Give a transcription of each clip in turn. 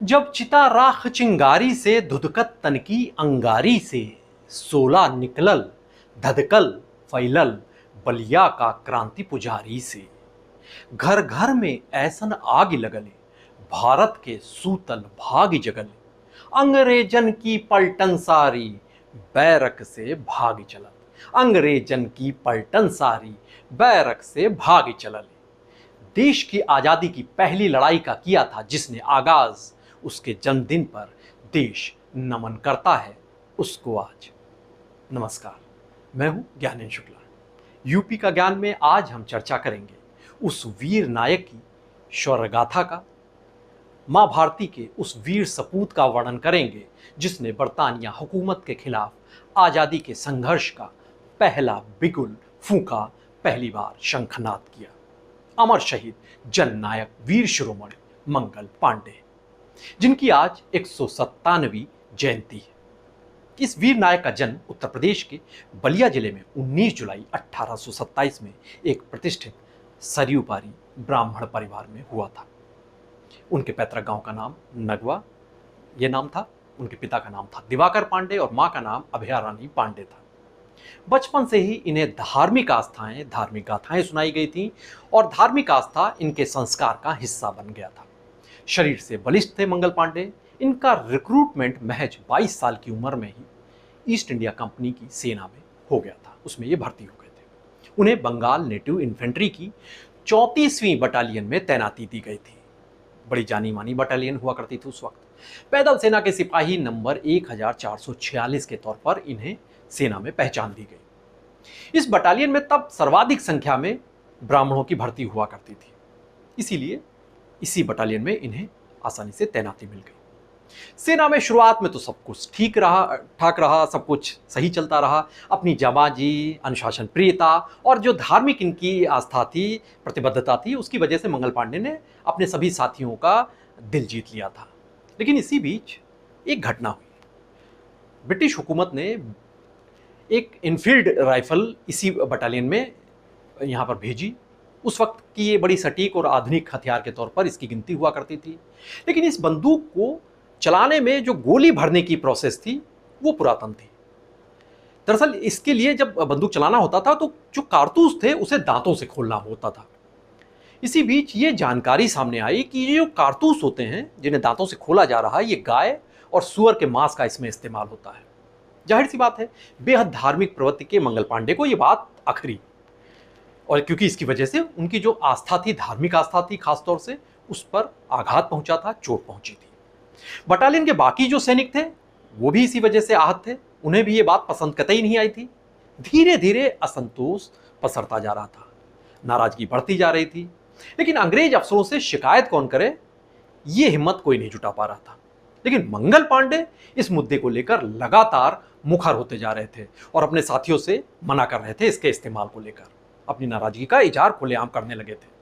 जब चिता राख चिंगारी से धुधकत तन की अंगारी से सोला निकलल धधकल फैलल बलिया का क्रांति पुजारी से घर घर में ऐसन आग लगले भारत के सूतल भाग जगले अंग्रेजन की पलटन सारी बैरक से भाग चलल अंग्रेजन की पलटन सारी बैरक से भाग चलल। देश की आजादी की पहली लड़ाई का किया था जिसने आगाज, उसके जन्मदिन पर देश नमन करता है उसको आज। नमस्कार, मैं हूं ज्ञानेंद्र शुक्ला। यूपी का ज्ञान में आज हम चर्चा करेंगे उस वीर नायक की शौर्य गाथा का, मां भारती के उस वीर सपूत का वर्णन करेंगे जिसने बरतानिया हुकूमत के खिलाफ आजादी के संघर्ष का पहला बिगुल फूंका, पहली बार शंखनाद किया। अमर शहीद जननायक वीर शिरोमणि मंगल पांडे, जिनकी आज 197वीं जयंती है। इस वीर नायक का जन्म उत्तर प्रदेश के बलिया जिले में 19 जुलाई 1827 में एक प्रतिष्ठित सरयू पारी ब्राह्मण परिवार में हुआ था। उनके पैतृक गांव का नाम नगवा ये नाम था। उनके पिता का नाम था दिवाकर पांडे और मां का नाम अभया रानी पांडे था। बचपन से ही इन्हें धार्मिक आस्थाएं, धार्मिक गाथाएं सुनाई गई थीं और धार्मिक आस्था इनके संस्कार का हिस्सा बन गया था। शरीर से बलिष्ठ थे मंगल पांडे। इनका रिक्रूटमेंट महज 22 साल की उम्र में ही ईस्ट इंडिया कंपनी की सेना में हो गया था। उसमें ये भर्ती हो गए थे। उन्हें बंगाल नेटिव इन्फेंट्री की 34वीं बटालियन में तैनाती दी गई थी। बड़ी जानी मानी बटालियन हुआ करती थी उस वक्त। पैदल सेना के सिपाही नंबर 1446 के तौर पर इन्हें सेना में पहचान दी गई। इस बटालियन में तब सर्वाधिक संख्या में ब्राह्मणों की भर्ती हुआ करती थी, इसीलिए इसी बटालियन में इन्हें आसानी से तैनाती मिल गई। सेना में शुरुआत में तो सब कुछ ठाक रहा, सब कुछ सही चलता रहा। अपनी जाबाजी, अनुशासन प्रियता और जो धार्मिक इनकी आस्था थी, प्रतिबद्धता थी, उसकी वजह से मंगल पांडे ने अपने सभी साथियों का दिल जीत लिया था। लेकिन इसी बीच एक घटना हुई। ब्रिटिश हुकूमत ने एक इनफील्ड राइफल इसी बटालियन में यहाँ पर भेजी। उस वक्त की ये बड़ी सटीक और आधुनिक हथियार के तौर पर इसकी गिनती हुआ करती थी। लेकिन इस बंदूक को चलाने में जो गोली भरने की प्रोसेस थी वो पुरातन थी। दरअसल इसके लिए जब बंदूक चलाना होता था तो जो कारतूस थे उसे दांतों से खोलना होता था। इसी बीच ये जानकारी सामने आई कि ये जो कारतूस होते हैं जिन्हें दांतों से खोला जा रहा है, ये गाय और सुअर के मांस का इसमें इस्तेमाल होता है। जाहिर सी बात है, बेहद धार्मिक प्रवृत्ति के मंगल पांडे को ये बात अखरी, और क्योंकि इसकी वजह से उनकी जो आस्था थी, धार्मिक आस्था थी, खासतौर से उस पर आघात पहुंचा था, चोट पहुंची थी। बटालियन के बाकी जो सैनिक थे वो भी इसी वजह से आहत थे। उन्हें भी ये बात पसंद कतई नहीं आई थी। धीरे धीरे असंतोष पसरता जा रहा था, नाराजगी बढ़ती जा रही थी। लेकिन अंग्रेज अफसरों से शिकायत कौन करे, ये हिम्मत कोई नहीं जुटा पा रहा था। लेकिन मंगल पांडे इस मुद्दे को लेकर लगातार मुखर होते जा रहे थे और अपने साथियों से मना कर रहे थे। इसके इस्तेमाल को लेकर अपनी नाराजगी का इजहार खुलेआम करने लगे थे।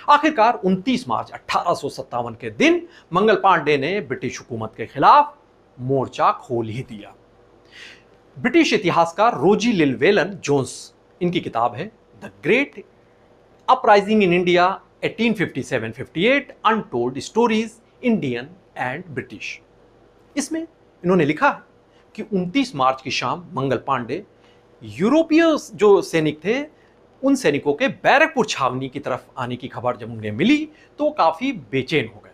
आखिरकार 29 मार्च 1857 के दिन मंगल पांडे ने ब्रिटिश हुकूमत के खिलाफ मोर्चा खोल ही दिया। ब्रिटिश इतिहासकार रोजी लिलवेलन जोन्स, इनकी किताब है the great uprising in India 1857-58 untold stories Indian and British. इसमें इन्होंने लिखा है कि 29 मार्च की शाम मंगल पांडे यूरोपीय जो सैनिक थे उन सैनिकों के बैरकपुर छावनी की तरफ आने की खबर जब उन्हें मिली तो काफी बेचैन हो गए।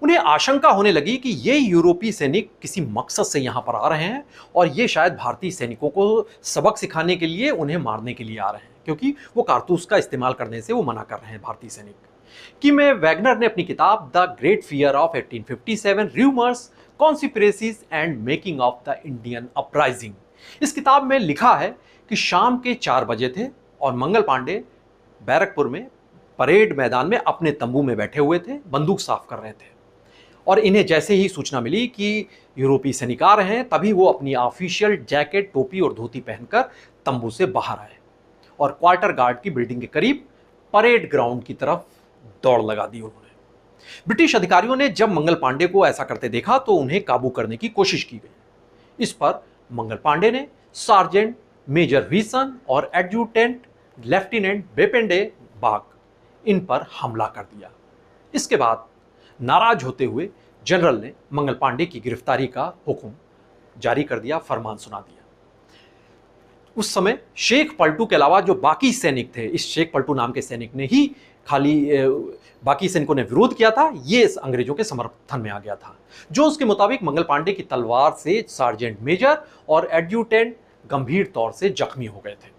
उन्हें आशंका होने लगी कि ये यूरोपीय सैनिक किसी मकसद से यहां पर आ रहे हैं और ये शायद भारतीय सैनिकों को सबक सिखाने के लिए, उन्हें मारने के लिए आ रहे हैं, क्योंकि वो कारतूस का इस्तेमाल करने से वो मना कर रहे हैं भारतीय सैनिक। कि में वैगनर ने अपनी किताब the great fear of 1857 rumours, conspiracies and making of the Indian uprising, इस किताब में लिखा है कि शाम के 4 बजे थे और मंगल पांडे बैरकपुर में परेड मैदान में अपने तंबू में बैठे हुए थे, बंदूक साफ कर रहे थे। और इन्हें जैसे ही सूचना मिली कि यूरोपीय सैनिक आ रहे हैं, तभी वो अपनी ऑफिशियल जैकेट, टोपी और धोती पहनकर तंबू से बाहर आए और क्वार्टर गार्ड की बिल्डिंग के करीब परेड ग्राउंड की तरफ दौड़ लगा दी उन्होंने। ब्रिटिश अधिकारियों ने जब मंगल पांडे को ऐसा करते देखा तो उन्हें काबू करने की कोशिश की गई। इस पर मंगल पांडे ने सार्जेंट मेजर विल्सन और एडजुटेंट लेफ्टिनेंट बेपेंडे बाग इन पर हमला कर दिया। इसके बाद नाराज होते हुए जनरल ने मंगल पांडे की गिरफ्तारी का हुक्म जारी कर दिया, फरमान सुना दिया। उस समय शेख पलटू के अलावा जो बाकी सैनिक थे, इस शेख पलटू नाम के सैनिक ने ही खाली बाकी सैनिकों ने विरोध किया था, ये अंग्रेजों के समर्थन में आ गया था। जो उसके मुताबिक मंगल पांडे की तलवार से सार्जेंट मेजर और एडजुटेंट गंभीर तौर से जख्मी हो गए थे।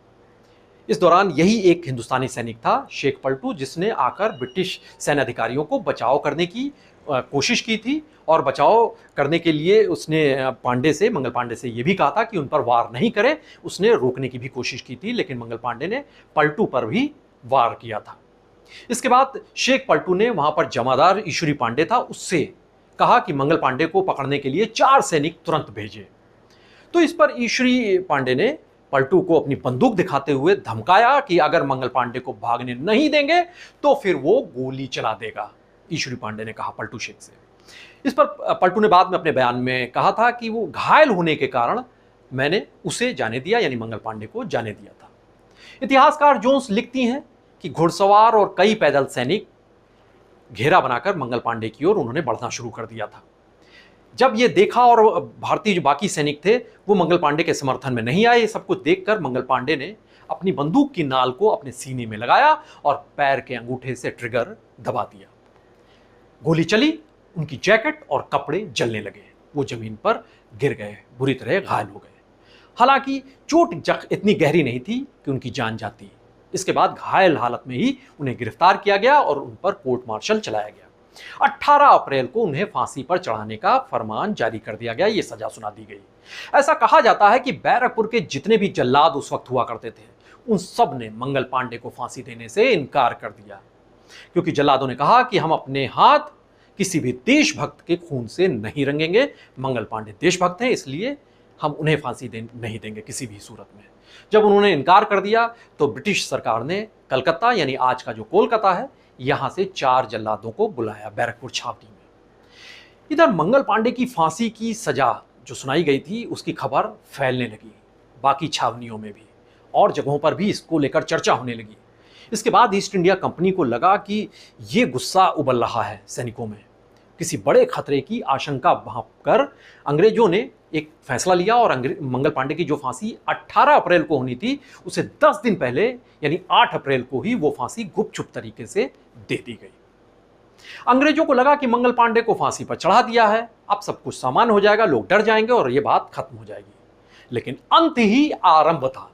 इस दौरान यही एक हिंदुस्तानी सैनिक था, शेख पलटू, जिसने आकर ब्रिटिश सैन्य अधिकारियों को बचाव करने की कोशिश की थी और बचाव करने के लिए उसने मंगल पांडे से ये भी कहा था कि उन पर वार नहीं करे। उसने रोकने की भी कोशिश की थी, लेकिन मंगल पांडे ने पलटू पर भी वार किया था। इसके बाद शेख पलटू ने वहां पर जमादार ईश्वरी पांडे था, उससे कहा कि मंगल पांडे को पकड़ने के लिए 4 सैनिक तुरंत भेजे। तो इस पर ईश्वरी पांडे ने पलटू को अपनी बंदूक दिखाते हुए धमकाया कि अगर मंगल पांडे को भागने नहीं देंगे तो फिर वो गोली चला देगा। ईश्वरी पांडे ने कहा पलटू शेख से। इस पर पलटू ने बाद में अपने बयान में कहा था कि वो घायल होने के कारण मैंने उसे जाने दिया, यानी मंगल पांडे को जाने दिया था। इतिहासकार जोन्स लिखती हैं कि घुड़सवार और कई पैदल सैनिक घेरा बनाकर मंगल पांडे की ओर उन्होंने बढ़ना शुरू कर दिया था। जब ये देखा और भारतीय जो बाकी सैनिक थे वो मंगल पांडे के समर्थन में नहीं आए, सब कुछ देखकर मंगल पांडे ने अपनी बंदूक की नाल को अपने सीने में लगाया और पैर के अंगूठे से ट्रिगर दबा दिया। गोली चली, उनकी जैकेट और कपड़े जलने लगे, वो जमीन पर गिर गए, बुरी तरह घायल हो गए। हालांकि चोट इतनी गहरी नहीं थी कि उनकी जान जाती। इसके बाद घायल हालत में ही उन्हें गिरफ्तार किया गया और उन पर कोर्ट मार्शल चलाया गया। 18 अप्रैल को उन्हें फांसी पर चढ़ाने का फरमान जारी कर दिया गया, ये सजा सुना दी गई। ऐसा कहा जाता है कि बैरकपुर के जितने भी जल्लाद उस वक्त हुआ करते थे, उन सब ने मंगल पांडे को फांसी देने से इनकार कर दिया, क्योंकि जल्लादों ने कहा कि हम अपने हाथ किसी भी देशभक्त के खून से नहीं रंगेंगे। मंगल पांडे देशभक्त हैं, इसलिए हम उन्हें फांसी नहीं देंगे किसी भी सूरत में। जब उन्होंने इनकार कर दिया तो ब्रिटिश सरकार ने कलकत्ता, यानी आज का जो कोलकाता है, यहां से 4 जल्लादों को बुलाया बैरकपुर छावनी में। इधर मंगल पांडे की फांसी की सजा जो सुनाई गई थी उसकी खबर फैलने लगी, बाकी छावनियों में भी और जगहों पर भी इसको लेकर चर्चा होने लगी। इसके बाद ईस्ट इंडिया कंपनी को लगा कि ये गुस्सा उबल रहा है सैनिकों में, किसी बड़े खतरे की आशंका भांपकर अंग्रेजों ने एक फैसला लिया और मंगल पांडे की जो फांसी 18 अप्रैल को होनी थी, उसे 10 दिन पहले यानी 8 अप्रैल को ही वो फांसी गुपचुप तरीके से दे दी गई। अंग्रेजों को लगा कि मंगल पांडे को फांसी पर चढ़ा दिया है, अब सब कुछ सामान्य हो जाएगा, लोग डर जाएंगे और ये बात खत्म हो जाएगी। लेकिन अंत ही आरंभ था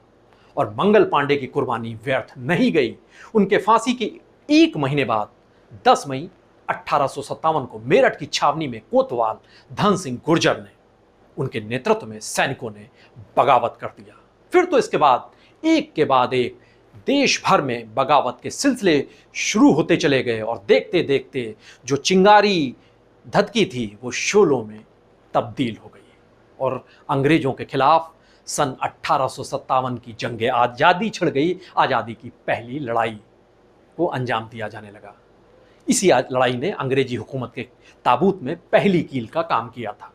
और मंगल पांडे की कुर्बानी व्यर्थ नहीं गई। उनके फांसी के 1 महीने बाद 10 मई 1857 को मेरठ की छावनी में कोतवाल धन सिंह गुर्जर ने, उनके नेतृत्व में सैनिकों ने बगावत कर दिया। फिर तो इसके बाद एक के बाद एक देश भर में बगावत के सिलसिले शुरू होते चले गए और देखते देखते जो चिंगारी धधकी थी वो शोलों में तब्दील हो गई और अंग्रेजों के खिलाफ सन 1857 की जंग आज़ादी छिड़ गई। आज़ादी की पहली लड़ाई को अंजाम दिया जाने लगा। इसी लड़ाई ने अंग्रेजी हुकूमत के ताबूत में पहली कील का काम किया था।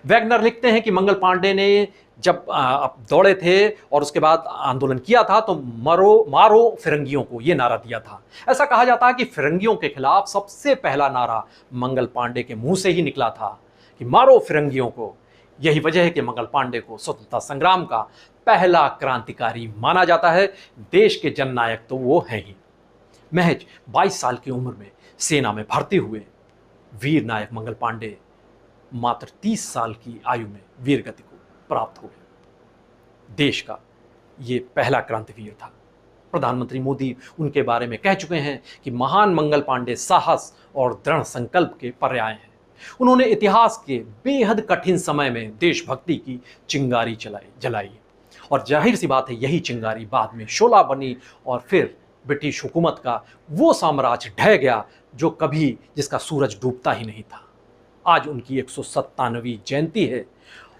वैगनर लिखते हैं कि मंगल पांडे ने जब दौड़े थे और उसके बाद आंदोलन किया था तो मारो फिरंगियों को ये नारा दिया था। ऐसा कहा जाता है कि फिरंगियों के खिलाफ सबसे पहला नारा मंगल पांडे के मुंह से ही निकला था कि मारो फिरंगियों को। यही वजह है कि मंगल पांडे को स्वतंत्रता संग्राम का पहला क्रांतिकारी माना जाता है। देश के जननायक तो वो हैं ही। महज 22 साल की उम्र में सेना में भर्ती हुए वीर नायक मंगल पांडे मात्र 30 साल की आयु में वीर गति को प्राप्त हुए। देश का ये पहला क्रांतिवीर था। प्रधानमंत्री मोदी उनके बारे में कह चुके हैं कि महान मंगल पांडे साहस और दृढ़ संकल्प के पर्याय हैं। उन्होंने इतिहास के बेहद कठिन समय में देशभक्ति की चिंगारी जलाई और जाहिर सी बात है यही चिंगारी बाद में शोला बनी और फिर ब्रिटिश हुकूमत का वो साम्राज्य ढह गया जो कभी जिसका सूरज डूबता ही नहीं था। आज उनकी 197वीं जयंती है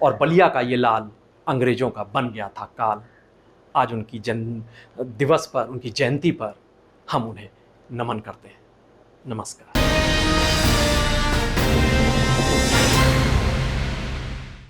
और बलिया का ये लाल अंग्रेजों का बन गया था काल। आज उनकी जन्म दिवस पर, उनकी जयंती पर हम उन्हें नमन करते हैं। नमस्कार।